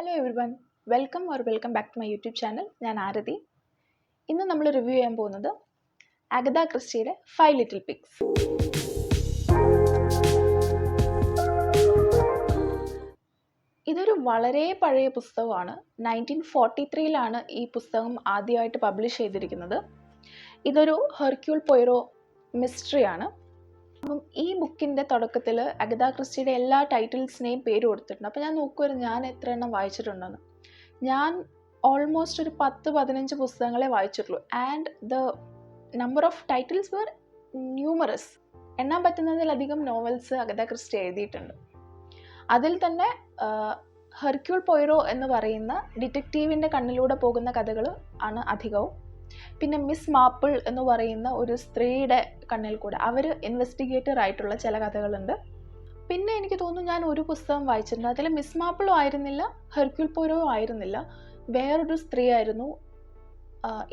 Hello everyone, welcome back to my YouTube channel. ഞാൻ ആരതി. ഇന്ന് നമ്മൾ റിവ്യൂ ചെയ്യാൻ പോകുന്നത് അഗത ക്രിസ്റ്റിയുടെ 5 ലിറ്റിൽ പിഗ്സ്. ഇതൊരു വളരെ പഴയ പുസ്തകമാണ്. 1943 ഈ പുസ്തകം ആദ്യമായിട്ട് പബ്ലിഷ് ചെയ്തിരിക്കുന്നത്. ഇതൊരു ഹെർക്യൂൾ പോയിറോ മിസ്റ്ററിയാണ്. അപ്പം ഈ ബുക്കിൻ്റെ തുടക്കത്തിൽ അഗത ക്രിസ്റ്റിയുടെ എല്ലാ ടൈറ്റിൽസിനെയും പേര് കൊടുത്തിട്ടുണ്ട്. അപ്പോൾ ഞാൻ നോക്കുമായിരുന്നു ഞാൻ എത്ര എണ്ണം വായിച്ചിട്ടുണ്ടെന്ന്. ഞാൻ ഓൾമോസ്റ്റ് ഒരു 10-15 പുസ്തകങ്ങളെ വായിച്ചിട്ടുള്ളൂ. And the number of titles were numerous. എണ്ണാൻ പറ്റുന്നതിലധികം നോവൽസ് അഗത ക്രിസ്റ്റി എഴുതിയിട്ടുണ്ട്. അതിൽ തന്നെ ഹെർക്യൂൾ പോയിറോ എന്ന് പറയുന്ന ഡിറ്റക്റ്റീവിൻ്റെ കണ്ണിലൂടെ പോകുന്ന കഥകൾ ആണ് അധികവും. പിന്നെ മിസ് മാപ്പിൾ എന്ന് പറയുന്ന ഒരു സ്ത്രീയുടെ കണ്ണിൽ കൂടെ അവർ ഇൻവെസ്റ്റിഗേറ്റർ ആയിട്ടുള്ള ചില കഥകളുണ്ട്. പിന്നെ എനിക്ക് തോന്നുന്നു ഞാൻ ഒരു പുസ്തകം വായിച്ചിട്ടുണ്ട്. അതിൽ മിസ് മാപ്പിളും ആയിരുന്നില്ല, ഹെർക്യൂൾ പോയിറോ ആയിരുന്നില്ല, വേറൊരു സ്ത്രീ ആയിരുന്നു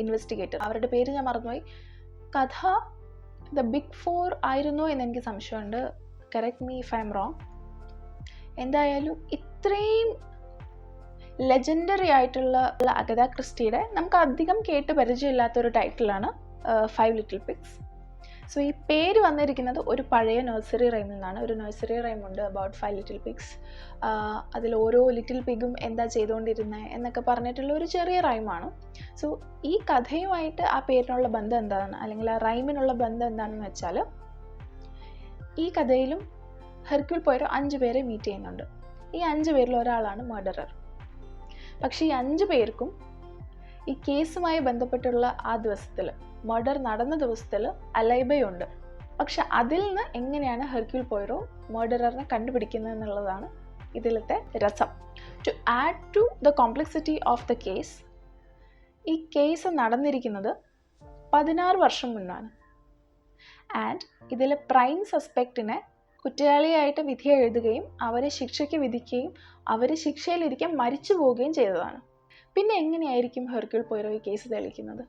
ഇൻവെസ്റ്റിഗേറ്റർ. അവരുടെ പേര് ഞാൻ മറന്നുപോയി. കഥ ദ ബിഗ് 4 ആയിരുന്നോ എന്ന് എനിക്ക് സംശയമുണ്ട്. Correct me if I M wrong. എന്തായാലും ഇത്രയും ലെജൻഡറി ആയിട്ടുള്ള അഗത ക്രിസ്റ്റിയുടെ നമുക്ക് അധികം കേട്ട് പരിചയമില്ലാത്തൊരു ടൈറ്റിലാണ് 5 ലിറ്റിൽ പിഗ്സ്. സോ ഈ പേര് വന്നിരിക്കുന്നത് ഒരു പഴയ നഴ്സറി റൈമിൽ നിന്നാണ്. ഒരു നഴ്സറി റൈമുണ്ട് അബൌട്ട് 5 ലിറ്റിൽ പിഗ്സ്. അതിൽ ഓരോ ലിറ്റിൽ പിഗും എന്താ ചെയ്തുകൊണ്ടിരുന്നത് എന്നൊക്കെ പറഞ്ഞിട്ടുള്ള ഒരു ചെറിയ റൈമാണ്. സോ ഈ കഥയുമായിട്ട് ആ പേരിനുള്ള ബന്ധം എന്താണ്, അല്ലെങ്കിൽ ആ റൈമിനുള്ള ബന്ധം എന്താണെന്ന് വെച്ചാൽ, ഈ കഥയിലും ഹെർക്യൂൾ പോയിറോ 5 പേരെ മീറ്റ് ചെയ്യുന്നുണ്ട്. ഈ 5 പേരിൽ ഒരാളാണ് മർഡറർ. പക്ഷേ ഈ 5 പേർക്കും ഈ കേസുമായി ബന്ധപ്പെട്ടുള്ള ആ ദിവസത്തിൽ, മർഡർ നടന്ന ദിവസത്തിൽ അലൈബയുണ്ട്. പക്ഷെ അതിൽ നിന്ന് എങ്ങനെയാണ് ഹെർക്യൂൾ പോയിറോ മർഡററിനെ കണ്ടുപിടിക്കുന്നത് എന്നുള്ളതാണ് ഇതിലത്തെ രസം. To add to the complexity of the case, ഈ കേസ് നടന്നിരിക്കുന്നത് 16 വർഷം മുന്നാണ്. ആൻഡ് ഇതിലെ പ്രൈം സസ്പെക്റ്റിനെ കുറ്റവാളിയായിട്ട് വിധി എഴുതുകയും അവരെ ശിക്ഷയ്ക്ക് വിധിക്കുകയും അവർ ശിക്ഷയിലിരിക്കാൻ മരിച്ചു പോവുകയും ചെയ്തതാണ്. പിന്നെ എങ്ങനെയായിരിക്കും ഹെർക്യൂൾ പോയിറോ ഈ കേസ് തെളിയിക്കുന്നത്?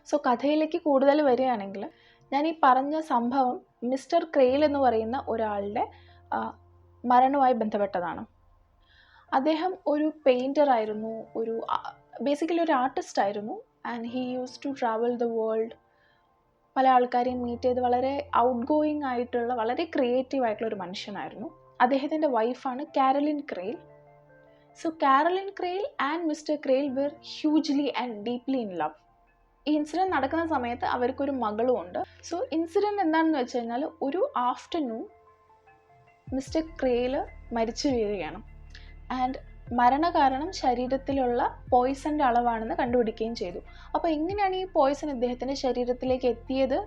സോ കഥയിലേക്ക് കൂടുതൽ വരികയാണെങ്കിൽ, ഞാൻ ഈ പറഞ്ഞ സംഭവം മിസ്റ്റർ ക്രെയിൽ എന്ന് പറയുന്ന ഒരാളുടെ മരണവുമായി ബന്ധപ്പെട്ടതാണ്. അദ്ദേഹം ഒരു പെയിൻറ്റർ ആയിരുന്നു, ബേസിക്കലി ഒരു ആർട്ടിസ്റ്റ് ആയിരുന്നു. And he use to travel the world. പല ആൾക്കാരെയും മീറ്റ് ചെയ്ത് വളരെ ഔട്ട് ഗോയിങ് ആയിട്ടുള്ള, വളരെ ക്രിയേറ്റീവ് ആയിട്ടുള്ള ഒരു മനുഷ്യനായിരുന്നു. അദ്ദേഹത്തിൻ്റെ വൈഫാണ് Caroline Crale. So Caroline Crale and mister Crale were hugely and deeply in love. ഈ ഇൻസിഡൻറ്റ് നടക്കുന്ന സമയത്ത് അവർക്കൊരു മകളും ഉണ്ട്. സോ ഇൻസിഡൻറ്റ് എന്താണെന്ന് വെച്ച് കഴിഞ്ഞാൽ, ഒരു ആഫ്റ്റർനൂൺ മിസ്റ്റർ ക്രെയിൽ മരിച്ചു വീഴുകയാണ്. ആൻഡ് മരണകാരണം ശരീരത്തിലുള്ള പോയ്സൻ്റെ അളവാണെന്ന് കണ്ടുപിടിക്കുകയും ചെയ്തു. അപ്പോൾ എങ്ങനെയാണ് ഈ പോയ്സൺ ഇദ്ദേഹത്തിൻ്റെ ശരീരത്തിലേക്ക് എത്തിയത്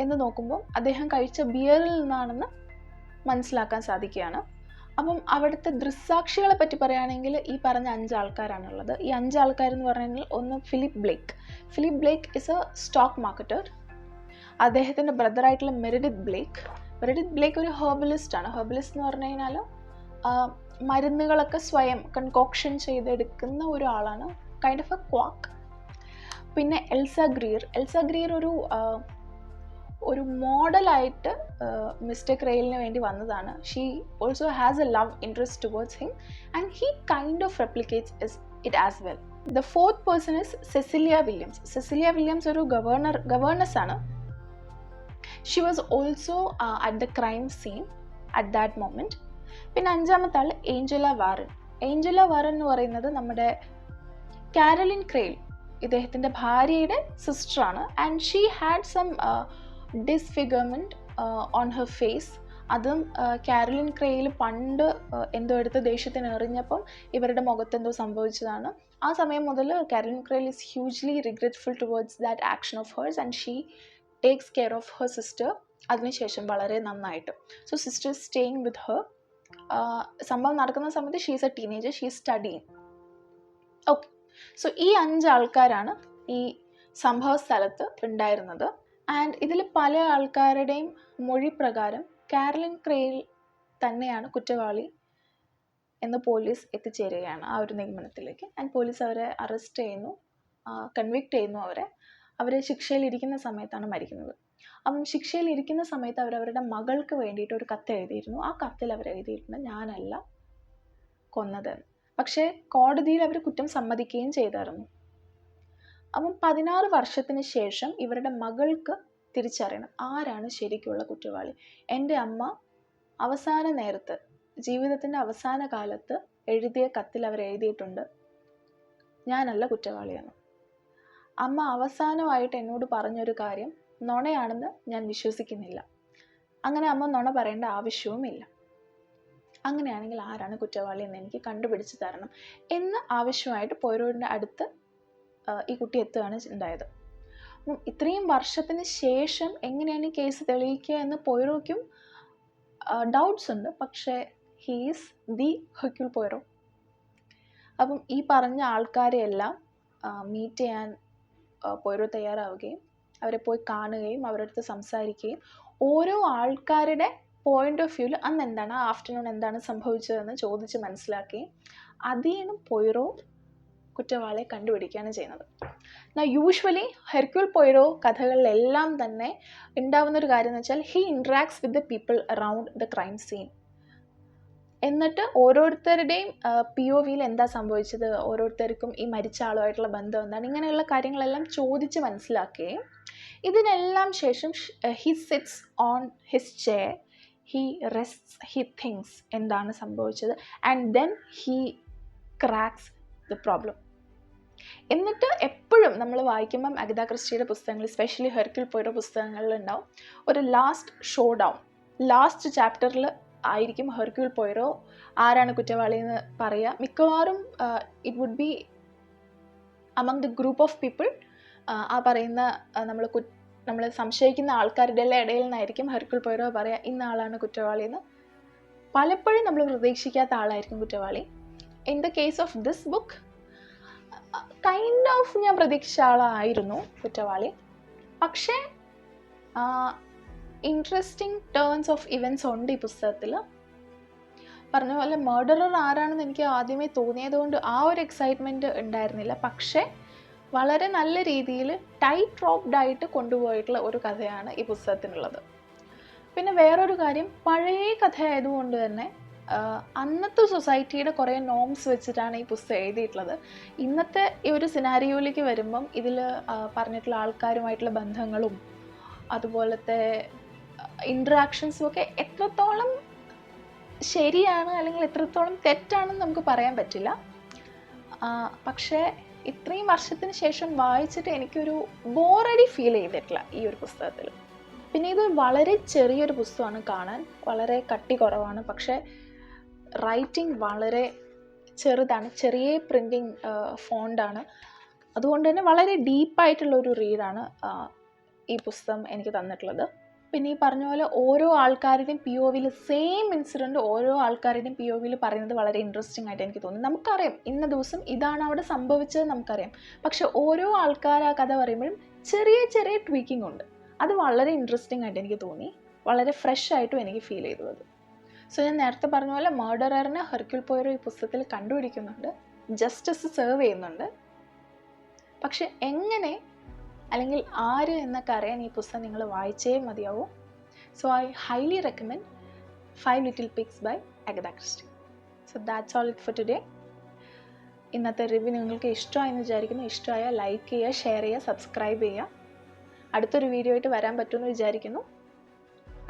എന്ന് നോക്കുമ്പോൾ അദ്ദേഹം കഴിച്ച ബിയറിൽ നിന്നാണെന്ന് മനസ്സിലാക്കാൻ സാധിക്കുകയാണ്. അപ്പം അവിടുത്തെ ദൃക്സാക്ഷികളെ പറ്റി പറയുകയാണെങ്കിൽ ഈ പറഞ്ഞ 5 ആൾക്കാരാണുള്ളത്. ഈ 5 ആൾക്കാരെന്ന് പറഞ്ഞാൽ, ഒന്ന് Philip Blake is a stock marketer. അദ്ദേഹത്തിൻ്റെ ബ്രദറായിട്ടുള്ള മെറിഡിത്ത് ബ്ലേക്ക് ഒരു ഹെർബലിസ്റ്റ് എന്ന് പറഞ്ഞു കഴിഞ്ഞാൽ മരുന്നുകളൊക്കെ സ്വയം കൺകോക്ഷൻ ചെയ്തെടുക്കുന്ന ഒരാളാണ്, കൈൻഡ് ഓഫ് എ ക്വാക്ക്. പിന്നെ എൽസ ഗ്രീർ ഒരു മോഡലായിട്ട് മിസ്റ്റർ ക്രെയിലിന് വേണ്ടി വന്നതാണ്. She also has a love interest towards him and he kind of replicates it as well. The 4th person is Cecilia Williams. ഒരു ഗവർണസ് ആണ്. She was also at the crime scene at that moment. പിന്നെ 5ാമത്തെ ആൾ Angela Warren എന്ന് പറയുന്നത് നമ്മുടെ Caroline Crale, ഇദ്ദേഹത്തിൻ്റെ ഭാര്യയുടെ സിസ്റ്ററാണ്. And she had some disfigurement on her face. അതും കാരലിൻ ക്രെയിൽ പണ്ട് എന്തോ എടുത്ത് ദേഷ്യത്തിന് എറിഞ്ഞപ്പം ഇവരുടെ മുഖത്തെന്തോ സംഭവിച്ചതാണ്. ആ സമയം മുതൽ Caroline Crale is hugely regretful towards that action of hers and she takes care of her sister. അതിനുശേഷം വളരെ നന്നായിട്ട്. So sister staying with her. സംഭവം നടക്കുന്ന സമയത്ത് she is a teenager, she is studying. Okay, so ഈ 5 ആൾക്കാരാണ് ഈ സംഭവ സ്ഥലത്ത് ഉണ്ടായിരുന്നത്. ആൻഡ് ഇതിൽ പല ആൾക്കാരുടെയും മൊഴി പ്രകാരം കാരലിൻ ക്രെയിൽ തന്നെയാണ് കുറ്റവാളി എന്ന് പോലീസ് എത്തിച്ചേരുകയാണ് ആ ഒരു നിഗമനത്തിലേക്ക്. ആൻഡ് പോലീസ് അവരെ അറസ്റ്റ് ചെയ്യുന്നു, കൺവിക്റ്റ് ചെയ്യുന്നു. അവരെ ശിക്ഷയിലിരിക്കുന്ന സമയത്താണ് മരിക്കുന്നത്. അപ്പം ശിക്ഷയിലിരിക്കുന്ന സമയത്ത് അവരവരുടെ മകൾക്ക് വേണ്ടിയിട്ട് ഒരു കത്ത് എഴുതിയിരുന്നു. ആ കത്തിൽ അവർ എഴുതിയിട്ടുണ്ട്, ഞാനല്ല കൊന്നത്. പക്ഷേ കോടതിയിൽ അവർ കുറ്റം സമ്മതിക്കുകയും ചെയ്തായിരുന്നു. അപ്പം 16 വർഷത്തിന് ശേഷം ഇവരുടെ മകൾക്ക് തിരിച്ചറിയണം ആരാണ് ശരിക്കുള്ള കുറ്റവാളി. എൻ്റെ അമ്മ അവസാന നേരത്ത്, ജീവിതത്തിൻ്റെ അവസാന കാലത്ത് എഴുതിയ കത്തിൽ അവർ എഴുതിയിട്ടുണ്ട്, ഞാനല്ല കുറ്റവാളിയെന്ന്. അമ്മ അവസാനമായിട്ട് എന്നോട് പറഞ്ഞൊരു കാര്യം നുണയാണെന്ന് ഞാൻ വിശ്വസിക്കുന്നില്ല. അങ്ങനെ അമ്മ നുണ പറയേണ്ട ആവശ്യവുമില്ല. അങ്ങനെയാണെങ്കിൽ ആരാണ് കുറ്റവാളി എന്ന് എനിക്ക് കണ്ടുപിടിച്ച് തരണം എന്ന് ആവശ്യമായിട്ട് പോയിറോയുടെ അടുത്ത് ഈ കുട്ടി എത്തുകയാണ് ഉണ്ടായത്. ഇത്രയും വർഷത്തിന് ശേഷം എങ്ങനെയാണ് ഈ കേസ് തെളിയിക്കുക എന്ന് പോയിറോയ്ക്കും ഡൗട്ട്സ് ഉണ്ട്. പക്ഷേ ഹീസ് ദി ഹെർക്യൂൾ പോയിറോ. അപ്പം ഈ പറഞ്ഞ ആൾക്കാരെ എല്ലാം മീറ്റ് ചെയ്യാൻ പോയിറോ തയ്യാറാവുകയും അവരെ പോയി കാണുകയും അവരുടെ അടുത്ത് സംസാരിക്കുകയും ഓരോ ആൾക്കാരുടെ പോയിന്റ് ഓഫ് വ്യൂവിൽ അന്ന് എന്താണ്, ആ ആഫ്റ്റർനൂൺ എന്താണ് സംഭവിച്ചതെന്ന് ചോദിച്ച് മനസ്സിലാക്കുകയും അതിൽ നിന്ന് പോയിറോ കുറ്റവാളിയെ കണ്ടുപിടിക്കുകയാണ് ചെയ്യുന്നത്. യൂഷ്വലി ഹെർക്യൂൾ പോയിറോ കഥകളിലെല്ലാം തന്നെ ഉണ്ടാവുന്നൊരു കാര്യം എന്ന് വെച്ചാൽ he interacts with the people around the crime scene. എന്നിട്ട് ഓരോരുത്തരുടെയും POVയിൽ എന്താ സംഭവിച്ചത്, ഓരോരുത്തർക്കും ഈ മരിച്ച ആളുമായിട്ടുള്ള ബന്ധം എന്താണ്, ഇങ്ങനെയുള്ള കാര്യങ്ങളെല്ലാം ചോദിച്ച് മനസ്സിലാക്കുകയും ഇതിനെല്ലാം ശേഷം he sits on his chair, he rests, he thinks എന്താണ് സംഭവിച്ചത്, and then he cracks the problem. എന്നിട്ട് എപ്പോഴും നമ്മൾ വായിക്കുമ്പം അഗത ക്രിസ്റ്റിയുടെ പുസ്തകങ്ങൾ, സ്പെഷ്യലി ഹെർക്യൂൾ പോയിറോ പുസ്തകങ്ങളിൽ ഉണ്ടാവും ഒരു ലാസ്റ്റ് ഷോ ഡൗൺ. ലാസ്റ്റ് ചാപ്റ്ററിൽ ആയിരിക്കും ഹെർക്യൂൾ പോയിറോ ആരാണ് കുറ്റവാളി എന്ന് പറയുക. മിക്കവാറും it would be among the group of people. ആ പറയുന്ന നമ്മൾ സംശയിക്കുന്ന ആൾക്കാരുടെ ഇടയിൽ നിന്നായിരിക്കും ഹെർക്യൂൾ പോയിറോ പറയുക ഇന്ന ആളാണ് കുറ്റവാളി എന്ന്. പലപ്പോഴും നമ്മൾ പ്രതീക്ഷിക്കാത്ത ആളായിരിക്കും കുറ്റവാളി. In the case of this book kind of ഞാൻ പ്രതീക്ഷിച്ച ആളായിരുന്നു കുറ്റവാളി. പക്ഷേ ഇൻട്രസ്റ്റിംഗ് ടേൺസ് ഓഫ് ഇവൻറ്റ്സ് ഉണ്ട് ഈ പുസ്തകത്തിൽ. പറഞ്ഞ പോലെ മർഡറർ ആരാണെന്ന് എനിക്ക് ആദ്യമേ തോന്നിയതുകൊണ്ട് ആ ഒരു എക്സൈറ്റ്മെൻറ്റ് ഉണ്ടായിരുന്നില്ല. പക്ഷേ വളരെ നല്ല രീതിയിൽ ടൈറ്റ് റോപ്ഡ് ആയിട്ട് കൊണ്ടുപോയിട്ടുള്ള ഒരു കഥയാണ് ഈ പുസ്തകത്തിനുള്ളത്. പിന്നെ വേറൊരു കാര്യം, പഴയ കഥയായതുകൊണ്ട് തന്നെ അന്നത്തെ സൊസൈറ്റിയുടെ കുറേ നോംസ് വെച്ചിട്ടാണ് ഈ പുസ്തകം എഴുതിയിട്ടുള്ളത്. ഇന്നത്തെ ഈ ഒരു സിനാരിയോയിലേക്ക് വരുമ്പം ഇതിൽ പറഞ്ഞിട്ടുള്ള ആൾക്കാരുമായിട്ടുള്ള ബന്ധങ്ങളും അതുപോലത്തെ ഇൻട്രാക്ഷൻസും ഒക്കെ എത്രത്തോളം ശരിയാണ് അല്ലെങ്കിൽ എത്രത്തോളം തെറ്റാണെന്ന് നമുക്ക് പറയാൻ പറ്റില്ല. പക്ഷേ ഇത്രയും വർഷത്തിന് ശേഷം വായിച്ചിട്ട് എനിക്കൊരു ബോറടി ഫീൽ ചെയ്തിട്ടില്ല ഈ ഒരു പുസ്തകത്തിൽ. പിന്നെ ഇത് വളരെ ചെറിയൊരു പുസ്തകമാണ് കാണാൻ, വളരെ കട്ടി കുറവാണ്. പക്ഷേ റൈറ്റിംഗ് വളരെ ചെറുതാണ്, ചെറിയ പ്രിൻറ്റിങ് ഫോണ്ടാണ്. അതുകൊണ്ട് തന്നെ വളരെ ഡീപ്പായിട്ടുള്ളൊരു റീഡാണ് ഈ പുസ്തകം എനിക്ക് തന്നിട്ടുള്ളത്. പിന്നെ ഈ പറഞ്ഞ പോലെ ഓരോ ആൾക്കാരുടെയും POVയിൽ സെയിം ഇൻസിഡൻറ്റ് ഓരോ ആൾക്കാരുടെയും POVയിൽ പറയുന്നത് വളരെ ഇൻട്രസ്റ്റിംഗ് ആയിട്ട് എനിക്ക് തോന്നി. നമുക്കറിയാം ഇന്ന ദിവസം ഇതാണ് അവിടെ സംഭവിച്ചത് നമുക്കറിയാം. പക്ഷെ ഓരോ ആൾക്കാർ ആ കഥ പറയുമ്പോഴും ചെറിയ ചെറിയ ട്വീക്കിംഗ് ഉണ്ട്. അത് വളരെ ഇൻട്രസ്റ്റിംഗ് ആയിട്ട് എനിക്ക് തോന്നി, വളരെ ഫ്രഷ് ആയിട്ടും എനിക്ക് ഫീൽ ചെയ്തു അത്. സോ ഞാൻ നേരത്തെ പറഞ്ഞ പോലെ മർഡററിനെ ഹെർക്യൂൾ പോയിറോ ഈ പുസ്തകത്തിൽ കണ്ടുപിടിക്കുന്നുണ്ട്, ജസ്റ്റിസ് സെർവ് ചെയ്യുന്നുണ്ട്. പക്ഷെ എങ്ങനെ അല്ലെങ്കിൽ ആര് എന്നൊക്കെ അറിയാൻ ഈ പുസ്തകം നിങ്ങൾ വായിച്ചേ മതിയാവും. So I highly recommend 5 Little Pigs by Agatha Christie. So that's all it for today. ഇന്നത്തെ റിവ്യൂ നിങ്ങൾക്ക് ഇഷ്ടമായെന്ന് വിചാരിക്കുന്നു. ഇഷ്ടമായാൽ ലൈക്ക് ചെയ്യുക, ഷെയർ ചെയ്യുക, സബ്സ്ക്രൈബ് ചെയ്യുക. അടുത്തൊരു വീഡിയോ ആയിട്ട് വരാൻ പറ്റുമെന്ന് വിചാരിക്കുന്നു.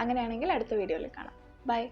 അങ്ങനെയാണെങ്കിൽ അടുത്ത വീഡിയോയിൽ കാണാം. ബൈ.